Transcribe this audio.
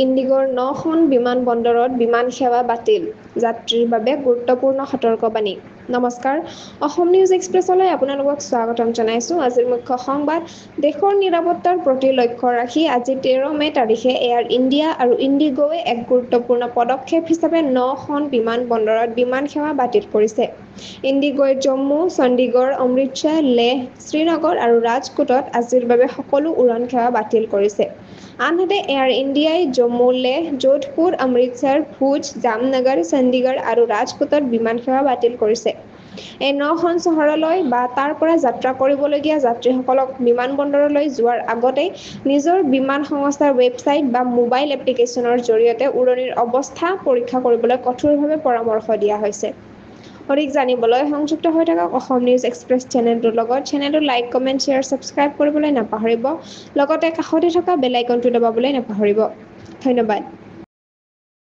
ইণ্ডিগোৰ 9খন বিমানবন্দৰত বিমান সেৱা বাতিল, যাত্ৰীৰ বাবে গুৰুত্বপূৰ্ণ সতৰ্কবাণী। নমস্কাৰ, অসম নিউজ এক্সপ্ৰেছলৈ আপোনালোকক স্বাগতম জনাইছো। আজিৰ মুখ্য সংবাদ, দেশৰ নিৰাপত্তাৰ প্ৰতি লক্ষ্য ৰাখি আজি 13 মে তাৰিখে এয়াৰ ইণ্ডিয়া আৰু ইণ্ডিগোৱে এক গুৰুত্বপূৰ্ণ পদক্ষেপ হিচাপে 9খন বিমানবন্দৰত বিমান সেৱা বাতিল কৰিছে। ইণ্ডিগোৱে জম্মু, চণ্ডীগড়, অমৃতসৰ, লেহ, শ্ৰীনগৰ আৰু ৰাজকোটত আজিৰ বাবে সকলো উৰণ সেৱা বাতিল কৰিছে। আনহাতে এয়াৰ ইণ্ডিয়াই জম্মু, লেহ, যোধপুৰ, অমৃতসৰ, ভুজ, জামনগৰ, চণ্ডীগড় আৰু ৰাজকোটত বিমান সেৱা বাতিল কৰিছে। এই 9খন চহৰলৈ বা তাৰ পৰা যাত্ৰা কৰিবলগীয়া যাত্ৰীসকলক বিমানবন্দৰলৈ যোৱাৰ আগতে নিজৰ বিমান সংস্থাৰ ৱেবছাইট বা মোবাইল এপ্লিকেশ্যনৰ জৰিয়তে উৰণিৰ অৱস্থা পৰীক্ষা কৰিবলৈ কঠোৰভাৱে পৰামৰ্শ দিয়া হৈছে। অধিক জানিবলৈ সংযুক্ত হৈ থাকক অসম নিউজ এক্সপ্ৰেছ চেনেলটোৰ লগত। চেনেলটো লাইক, কমেণ্ট, শ্বেয়াৰ, ছাবস্ক্ৰাইব কৰিবলৈ নাপাহৰিব। লগতে কাষতে থকা বেল আইকনটো দবাবলৈ নাপাহৰিব। ধন্যবাদ।